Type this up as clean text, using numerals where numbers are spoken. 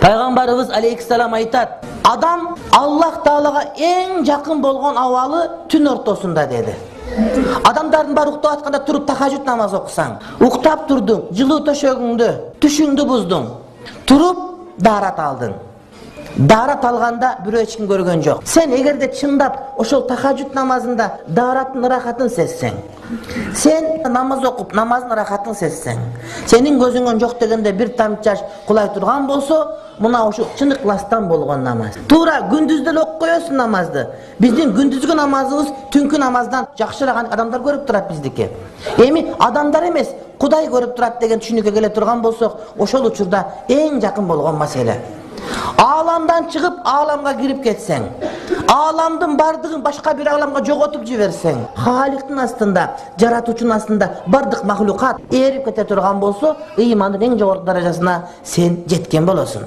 Пайgambarыбыз алейхиссалам айтат: "Адам Аллах Таалага эң жакын болгон абалы түн ортосунда" dedi. Адамдардын баары уктап атканда туруп тахажжуд намаз окусаң, уктап турдуң, жылуу төшөгүңдө, түшүңдү буздуң, туруп даарат алдың. Даарат алганда бирөө эч ким көргөн жок. Сен эгерде чындап ошол тахажжуд намазында даараттын ырахатын сезсең, сен намаз окуп намаздын ырахатын сезсең, сенин көзүңөн жок дегенде бир тамчы жаш кулай турган болсо, мына ошо чын ыкластан болгон намаз. Туура күндүздө эле окуп коесуң намазды. Биздин күндүзгү намазыбыз түнкү намаздан жакшыраак адамдар көрүп турат биздики. Эми адамдар эмес, Кудай көрүп турат деген түшүнүккө келе турган болсок, ошол учурда эң жакын болгон маселе. Аламдан чыгып аламга кирип кетсең, аламдын бардыгын башка бир аламга жоготуп жиберсең, Халиктин астында, жаратуучунун астында бардык махлукат эрип кете турган болсо, ыймандын эң жогорку даражасына сен жеткен болосуң.